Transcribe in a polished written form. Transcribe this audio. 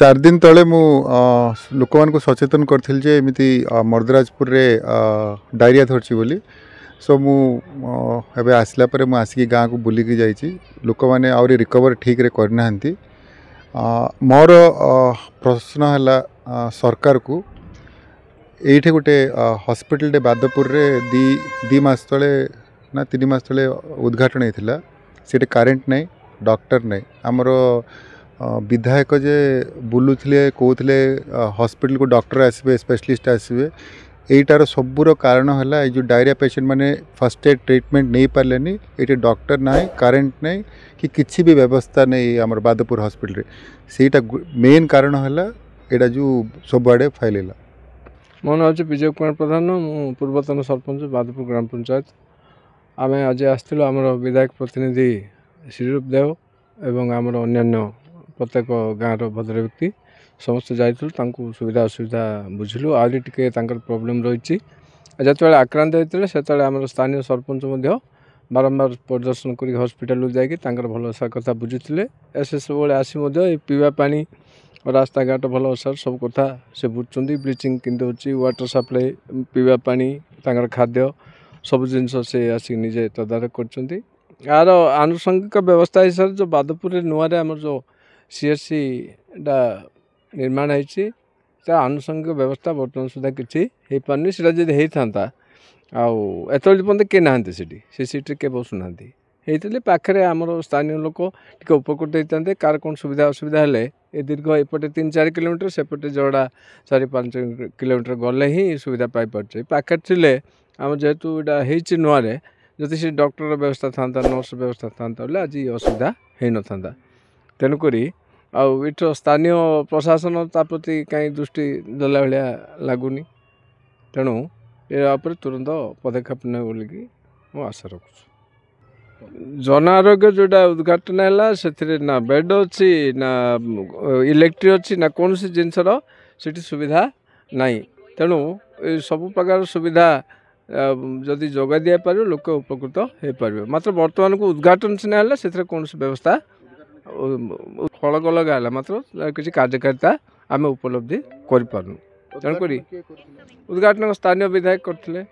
चार दिन तले मु लोक मान सचेतन करथिल जे एमिति मर्दराजपुर रे डायरिया धरछि बोली सो मु एबे आसला परे मु आसिकी गाँ को बुलिकी जाइछि लोक माने आउरी रिकवर ठीक रे करनाहंती मोर प्रश्न हला सरकार को एठे गोटे हॉस्पिटल डे बादपुर रे दी मास तले ना 3 मास तले उद्घाटन हेतिला सेटे करेंट नहीं डॉक्टर नहीं आमर विधायक जे बुलूले कहते हॉस्पिटल को डॉक्टर आसबे स्पेशलिस्ट आसबे यहीटार सबूर कारण है जो डायरिया पेशेंट माने फर्स्ट एड ट्रीटमेंट नहीं पारे ये डॉक्टर ना करेंट नहीं कि किसी भी व्यवस्था नहीं आम बादपुर हॉस्पिटल सेटा मेन कारण है यहाँ जो सबुआड़े फैलला। मो ना हूँ विजय कुमार प्रधान मु पूर्वतन सरपंच बादपुर ग्राम पंचायत आम आज आसलु आम विधायक प्रतिनिधि श्रीरूप देव एवं आमर अन्य प्रत्येक गाँव भद्र व्यक्ति समस्त जाइलु सुविधा असुविधा बुझिलु आउरी टिके प्रोब्लेम रही जो आक्रांत होते से आम स्थानीय सरपंच बारंबार परिदर्शन कर हॉस्पिटल जाकर भल कथा बुझीते एस सब आसी पीवा पानी रास्ता घाट भल असार सब कथा से बुझुं ब्लीचिंग किंतु वाटर सप्लाई पीवा पानी खाद्य सब जिनस से आसिक निजे तदारख कर यार आनुषंगिक व्यवस्था हिसाब से जो बादपुर नुआ आम जो सीएससी निर्माण होती आनुषंगिक व्यवस्था बर्तमान सुधा किसी हो पारनी से होता आत पर्यटन किए ना से सीट्रे किए बसुना होते पाखे आमर स्थानीय लोक टे उपकृत होते कार कौन सुविधा असुविधा है ये दीर्घ एपटे 3-4 किलोमीटर सेपटे जड़ा 4-5 किलोमीटर गले ही सुविधा पाई पारे पाखे थे आम जेहेतु यहाँ नुआ जदि से डॉक्टर व्यवस्था था नर्स व्यवस्था था आज असुविधा हो न था तेणुक आठ स्थानीय प्रशासन प्रति कहीं दृष्टि देला भाया लगुनि तेणु या तुरंत पदक्षेप ने बोलिकी मु आशा रखुँ। जन आरोग्य जोटा उद्घाटन है से ना बेड अच्छी ना इलेक्ट्रिक अच्छी ना कौन सी जिनसर से सुविधा नहीं तेणु सब प्रकार सुविधा जदि जोगा दि पार लोक उपकृत हो पारे मात्र बर्तमान को उद्घाटन सीना है से कौन वयवस्था फलक लगा मात्र किसी कार्यकारिता आम उपलब्धि कर तेणुक उद्घाटन स्थानीय विधायक करते